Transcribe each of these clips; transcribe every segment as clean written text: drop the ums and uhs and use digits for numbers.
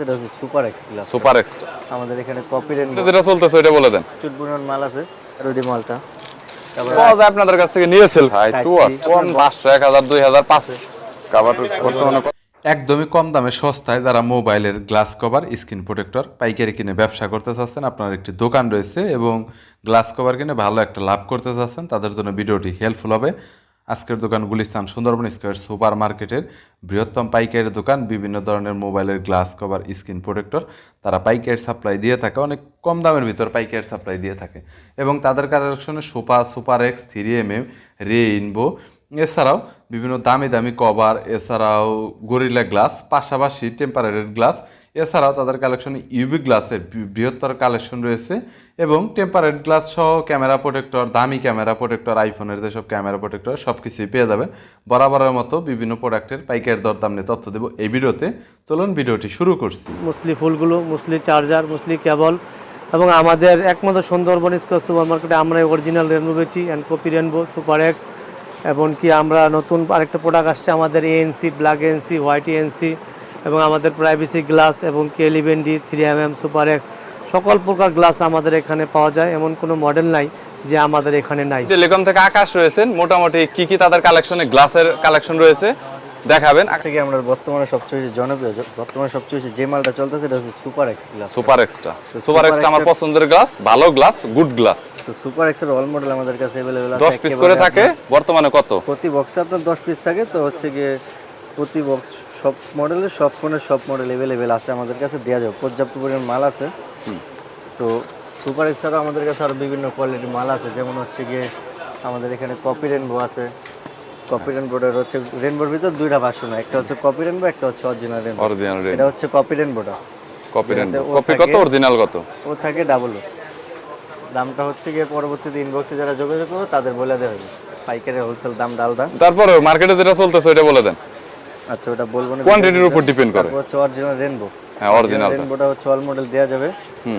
এটা হচ্ছে super x glass. Super x আমাদের এখানে কপি রেনবো যেটা চলতেছে ওইটা বলে দেন। চুটবুনন মাল আছে, রুডি মালটা। পাওয়া যায় আপনাদের কাছ থেকে নিয়ে সেল হয় Type টু C, আর কোন 500 1000 2000 5 কভার বর্তমানে একদমই কম দামে সস্তায় যারা মোবাইলের গ্লাস কভার স্ক্রিন প্রোটেক্টর পাইকারি কিনে ব্যবসা করতে চাচ্ছেন, আপনার একটি দোকান রয়েছে এবং গ্লাস কভার কিনে ভালো একটা লাভ করতে চাচ্ছেন, তাদের জন্য ভিডিওটি হেল্পফুল হবে। আজকের দোকান গুলিস্তান সুন্দরবন স্কয়ার সুপার মার্কেটের বৃহত্তম পাইকারি দোকান। বিভিন্ন ধরনের মোবাইলের গ্লাস কভার স্ক্রিন প্রোটেক্টর তারা পাইকারি সাপ্লাই দিয়ে থাকে, অনেক কম দামের ভিতর পাইকারি সাপ্লাই দিয়ে থাকে এবং তাদের কালেকশনে sofa, super x, 3mm, rainbow, এছাড়াও বিভিন্ন দামি দামি কভার, এছাড়াও গরিলা গ্লাস, পাশাপাশি টেম্পারেরি গ্লাস, এছাড়াও তাদের কালেকশনে ইউভি গ্লাসের বৃহত্তর কালেকশন রয়েছে এবং টেম্পারেরি গ্লাস সহ ক্যামেরা প্রোটেক্টর, দামি ক্যামেরা প্রোটেক্টর, আইফোনের যেসব ক্যামেরা প্রোটেক্টর সব কিছুই পেয়ে যাবেন। বরাবরের মতো বিভিন্ন প্রোডাক্টের পাইকারি দরদাম নিয়ে তথ্য দেবো এই ভিডিওতে। চলুন ভিডিওটি শুরু করছি। মুসলি ফুলগুলো, মুসলি চার্জার, মুসলি কেবল এবং আমাদের একমাত্র সুন্দরবন স্কয়ার সুপার মার্কেটে আমরা অরিজিনাল রেনবো বেচি and copy rainbow, super x এবং কি আমরা নতুন আরেকটা প্রোডাক্ট আসছে আমাদের ANC, black ANC, white ANC এবং আমাদের প্রাইভেসি গ্লাস এবং কেলিভেন্ডি, 3mm, সুপার এক্স সকল প্রকার গ্লাস আমাদের এখানে পাওয়া যায়। এমন কোনো মডেল নাই যে আমাদের এখানে নাই। টেলিকম থেকে আকাশ রয়েছেন, মোটামুটি কি কি তাদের কালেকশনে গ্লাসের কালেকশন রয়েছে দেখাবেন। থেকে আমরা বর্তমানে সবচেয়ে বেশি জনপ্রিয়, বর্তমানে সবচেয়ে বেশি যে মালটা চলতেছে এটা হচ্ছে super x glass. Super extra, super extra আমার পছন্দের গ্লাস, ভালো গ্লাস, গুড গ্লাস। তো সুপার এক্সের অল মডেল আমাদের কাছে अवेलेबल আছে। 10 পিস করে থাকে, বর্তমানে কত? প্রতি বক্সে আপনার 10 পিস থাকে। তো হচ্ছে গিয়ে প্রতি বক্স সব মডেলের, সব ফোনের সব মডেল अवेलेबल আছে আমাদের কাছে, দেওয়া যাবে, পর্যাপ্ত পরিমাণ মাল আছে। তো সুপার এক্স ছাড়াও আমাদের কাছে আরও বিভিন্ন কোয়ালিটির মাল আছে, যেমন হচ্ছে গিয়ে আমাদের এখানে কপি রেনবো আছে। কপি রেনবোটার হচ্ছে রেনবোর ভিতর দুইটা ভার্সন, একটা হচ্ছে কপি রেনবো, একটা হচ্ছে অরিজিনাল রেনবো। অরিজিনাল রেনবো, এটা হচ্ছে কপি রেনবোটা। কপি রেনবো, কপি কত, অরিজিনাল কত? ও থাকে ডাবল। দামটা হচ্ছে গিয়ে পরবর্তীতে ইনবক্সে যারা যোগাযোগ করবে তাদের বলে দেওয়া হবে, পাইকারি হোলসেল দাম ডালদা। তারপরে মার্কেটে যেটা চলতেছে ওটা বলে দেন। আচ্ছা, ওটা বলবো না, কোয়ান্টিটির উপর ডিপেন্ড করে। হচ্ছে অরিজিনাল রেনবো। হ্যাঁ, অরিজিনাল রেনবোটা হচ্ছে অল মডেল দেওয়া যাবে,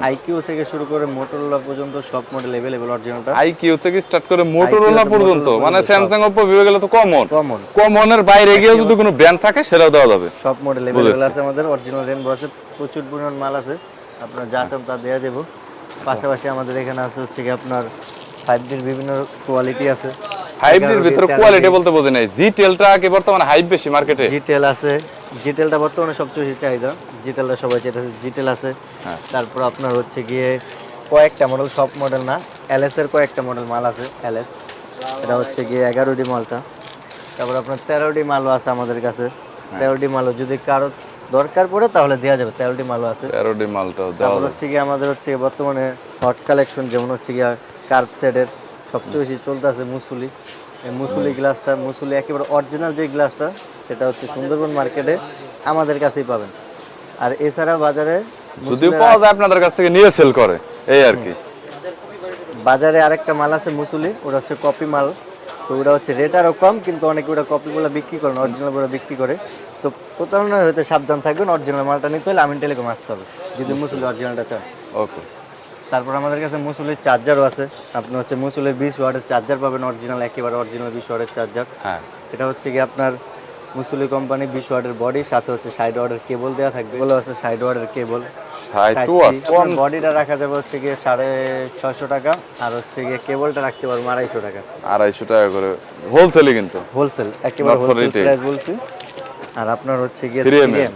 আইকিউ থেকে শুরু করে মোটরোলা পর্যন্ত সব মডেল अवेलेबल। অরিজিনালটা আইকিউ থেকে স্টার্ট করে মোটরোলা পর্যন্ত, মানে স্যামসাং, ওপো, ভিভো গেলে তো কমন। কমন, কমনের বাইরে গিয়ে যদি কোনো ব্র্যান্ড থাকে সেটাও দেওয়া যাবে। সব মডেল अवेलेबल আছে আমাদের। অরিজিনাল রেনবো আছে, প্রচুর পরিমাণ মাল আছে, আপনার যা চান তা দেওয়া যাবে। পাশাপাশি আমাদের এখানে আছে হচ্ছে কি আপনার 5D এর বিভিন্ন কোয়ালিটি আছে। 5D এর ভিতরে কোয়ালিটি বলতে বোঝে নাই, জিটেলটা কি বর্তমানে হাইপ বেশি মার্কেটে? জিটেল আছে, জিটেলটা বর্তমানে সবচেয়ে বেশি চাহিদা। জিটেলটা সবাই চাইতেছে, জিটেল আছে। তারপর আপনার হচ্ছে গিয়ে কয়েকটা মডেল, সব মডেল না, এলএস এর কয়েকটা মডেল মাল আছে। এলএস এটা হচ্ছে গিয়ে 11D মালটা। তারপর আপনার 13D মালও আছে আমাদের কাছে। 13D মালও যদি কারো দরকার পড়ে তাহলে দেওয়া যাবে, 13D মালও আছে। 13D মালটাও দেওয়া তারপর যাবে। হচ্ছে গিয়ে আমাদের হচ্ছে বর্তমানে হট কালেকশন, যেমন হচ্ছে গিয়ে কার্ভ সেটের সবচেয়ে বেশি চলতেছে মুসুলি। এই মুসুলি গ্লাসটা, মুসুলি একেবারে অরিজিনাল যে গ্লাসটা, সেটা হচ্ছে সুন্দরবন মার্কেটে আমাদের কাছেই পাবেন। আর এছাড়া বাজারে যদিও পাওয়া যায় আপনাদের কাছ থেকে নিয়ে সেল করে, এই আর কি। বাজারে আরেকটা মাল আছে মুসুলি, ওটা হচ্ছে কপি মাল। তো ওটা হচ্ছে রেট আরও কম, কিন্তু অনেকে ওটা কপিগুলো বিক্রি করে না, অরিজিনালগুলো বিক্রি করে। তো প্রতারণা হতে সাবধান থাকবেন, অরিজিনাল মালটা নিতে হলে আমিন টেলিকম আসতে হবে যদি মুসুলি অরিজিনালটা চান। ওকে। তারপর আমাদের কাছে মুসুলির চার্জারও আছে। আপনি হচ্ছে মুসুলির 20 ওয়াটের চার্জার পাবেন, অরিজিনাল, একেবারে অরিজিনাল 20 ওয়াটের চার্জার। হ্যাঁ, এটা হচ্ছে কি আপনার মুসুলি কোম্পানি 20 ওয়াটের বডি, সাথে হচ্ছে 60 ওয়াটের কেবল দেওয়া থাকবে। এগুলো আছে 60 ওয়াটের কেবল। 60 ওয়াট বডিটা রাখা যাবে হচ্ছে গিয়ে 650 টাকা, আর হচ্ছে গিয়ে কেবলটা রাখতে পারবো 250 টাকা। 250 টাকা করে হোলসেলই, কিন্তু হোলসেল, একেবারে হোলসেল প্রাইস বলছি। আর আপনার হচ্ছে গিয়ে 3M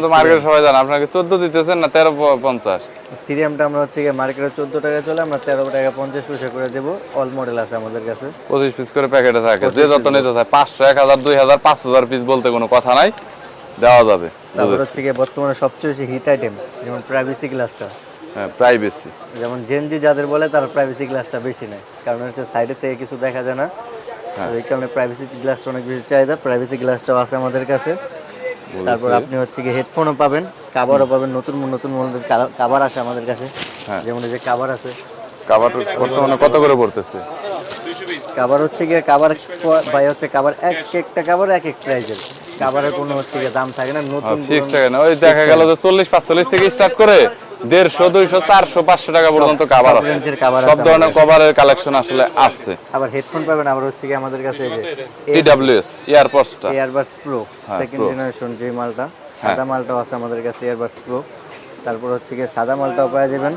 তো মার্কেটে সবাই জানে, আপনাকে 14 দিতেছেন না 13.50? 3Mটা আমরা হচ্ছে গিয়ে মার্কেটে 14 টাকা চলে, আমরা 13 টাকা 50 পয়সা করে দেবো। অল মডেল আছে আমাদের কাছে, 25 পিস করে প্যাকেটে থাকে, যে যত নিতে চায় 500, 1000, 2000, 5000 পিস বলতে কোনো কথা নাই, দেওয়া যাবে। তারপর হচ্ছে গিয়ে বর্তমানে সবচেয়ে বেশি হিট আইটেম, যেমন প্রাইভেসি গ্লাসটা। হ্যাঁ, প্রাইভেসি, যেমন জেনজি যাদের বলে তার প্রাইভেসি গ্লাসটা বেশি নেয়, কারণ হচ্ছে সাইডের থেকে কিছু দেখা যায় না। এই কারণে প্রাইভেসি গ্লাসটা অনেক বেশি চাহিদা। প্রাইভেসি গ্লাসটাও আছে আমাদের কাছে। তারপর আপনি হচ্ছে গিয়ে হেডফোনও পাবেন, কাভারও পাবেন, নতুন নতুন মডেলের কাভার আছে আমাদের কাছে। যেমন এই যে কাভার আছে, কাভার বর্তমানে কত করে পড়তেছে? কাভার হচ্ছে গিয়ে কাভার ভাই হচ্ছে কাভার একটা কাভার এক এক প্রাইজের, কাভারের কোনো হচ্ছে গিয়ে দাম থাকে না, নতুন ফিক্স টাকা না। ওই দেখা গেল যে 40-45 থেকে স্টার্ট করে 150, 200, 400, 500 টাকা পর্যন্ত কাভার আছে। সব ধরনের কভারের কালেকশন আসলে আছে। আবার হেডফোন পাবেন, আবার হচ্ছে কি আমাদের কাছে এই যে TWS ইয়ারবাডসটা, এয়ারবাডস প্রো সেকেন্ড জেনারেশন যে মালটা, সাদা মালটাও আছে আমাদের কাছে এয়ারবাস প্রো। তারপর হচ্ছে গিয়ে সাদা মালটাও পাওয়া যাবেন।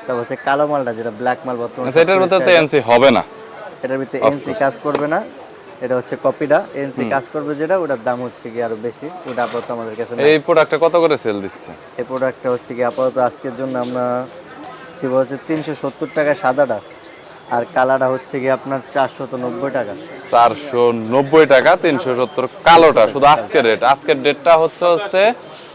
তারপর হচ্ছে কালো মালটা যেটা ব্ল্যাক মাল বর্তমানে আচ্ছা, এটার ভিতরে তো এনসি হবে না, এটার ভিতরে এনসি কাজ করবে না। এটা হচ্ছে কপিটা, এনসি কাজ করবে যেটা, ওটার দাম হচ্ছে কি আরো বেশি, ওটা আপাতত আমাদের কাছে নাই। এই প্রোডাক্টটা কত করে সেল দিচ্ছে? এই প্রোডাক্টটা হচ্ছে কি আপাতত আজকের জন্য আমরা কি বলছে 370 টাকা সাদাটা, আর কালাটা হচ্ছে কি আপনার 490 টাকা। 490 টাকা 370 কালোটা, শুধু আজকের রেট। আজকের ডেটটা হচ্ছে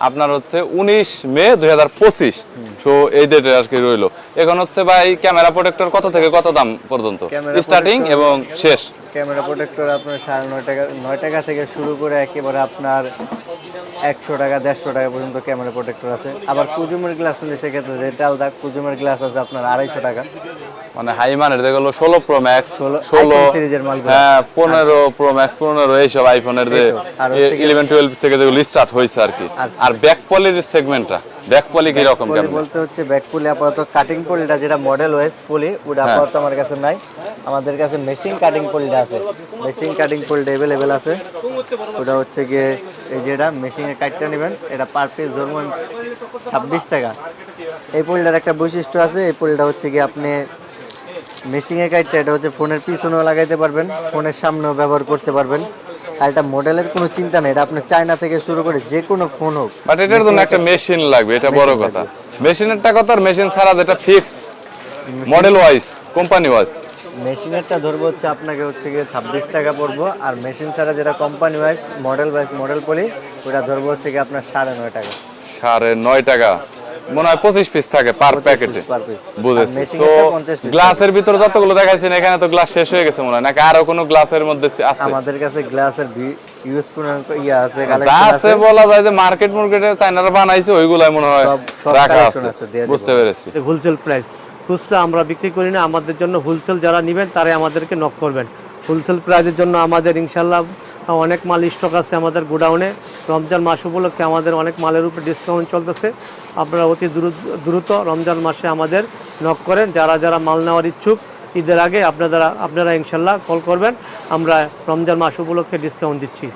আপনার হচ্ছে 19 মে 2025। সো এই ডেটে আর কি রইলো। এখন হচ্ছে ভাই ক্যামেরা প্রোটেক্টর কত থেকে কত দাম পর্যন্ত ক্যামেরা স্টার্টিং এবং শেষ? ক্যামেরা প্রোটেক্টর আপনার 9.5 টাকা, 9 টাকা থেকে শুরু করে একেবারে আপনার 100 টাকা 150 টাকা পর্যন্ত ক্যামেরা প্রোটেক্টর আছে। আবার কুজুমের গ্লাস নিলে সেক্ষেত্রে রেট আলাদা। কুজুমের গ্লাস আছে আপনার 250 টাকা। মানে হাই মানের দেখলো 16 প্রো ম্যাক্স, 16 সিরিজের মাল, হ্যাঁ 15 প্রো ম্যাক্স, 15 এইসব আইফোনের যে 11 12 থেকে যেগুলো স্টার্ট হয়েছে আর কি। আর ব্যাক পলির সেগমেন্টটা, ব্যাক পলি কি রকম কেমন? বলতে হচ্ছে ব্যাক পলি আপাতত কাটিং পলিটা যেটা মডেল ওয়াইজ পলি, ওটা আপাতত আমার কাছে নাই। আমাদের কাছে মেশিন কাটিং পলিটা আছে। মেশিন কাটিং পলিটা अवेलेबल আছে। ওটা হচ্ছে গিয়ে এই যেটা মেশিনে কাটটা নেবেন, এটা পার পিস ধরুন 26 টাকা। এই পলিটার একটা বৈশিষ্ট্য আছে, এই পলিটা হচ্ছে গিয়ে আপনি মেশিনে কাটটা এটা হচ্ছে ফোনের পিছনেও লাগাইতে পারবেন, ফোনের সামনেও ব্যবহার করতে পারবেন। আর এটা মডেলের কোনো চিন্তা নেই, এটা আপনার চায়না থেকে শুরু করে যে কোনো ফোন হোক, বাট এটার জন্য একটা মেশিন লাগবে, এটা বড় কথা। মেশিনেরটা কত আর মেশিন ছাড়া যেটা fixed model wise company wise? মেশিনেরটা ধরবো হচ্ছে আপনাকে হচ্ছে গিয়ে 26 টাকা পড়বো, আর মেশিন ছাড়া যেটা কোম্পানি ওয়াইজ মডেল পলি, ওটা ধরবো হচ্ছে গিয়ে আপনার 9.5 টাকা। 9.5 টাকা, মনে হয় 25 পিস থাকে পার প্যাকেটে। পার পিস বুঝেছি। তো মেশিনেরটা 50 পিস। গ্লাসের ভিতরে যতগুলো দেখাইছেন এখানে তো গ্লাস শেষ হয়ে গেছে মনে হয়, নাকি আরো কোনো গ্লাসের মধ্যে আছে? আমাদের কাছে গ্লাসের ইউজফুল ইয়া আছে, যা কালেকশন আছে বলা যায় যে মার্কেটে চাইনারা বানাইছে ওইগুলাই মনে হয় সব রাখা collection আছে। আছে, দেয়া যাবে। বুঝতে পেরেছি। হোলসেল প্রাইস, খুচরা আমরা বিক্রি করি না। আমাদের জন্য হোলসেল যারা নেবেন তারাই আমাদেরকে নক করবেন। হোলসেল প্রাইসের জন্য আমাদের ইনশাল্লাহ অনেক মাল স্টক আছে আমাদের গোডাউনে। রমজান মাস উপলক্ষে আমাদের অনেক মালের উপর ডিসকাউন্ট চলতেছে। আপনারা অতি দ্রুত রমজান মাসে আমাদের নক করেন। যারা যারা মাল নেওয়ার ইচ্ছুক ঈদের আগে আপনারা ইনশাল্লাহ কল করবেন। আমরা রমজান মাস উপলক্ষে ডিসকাউন্ট দিচ্ছি।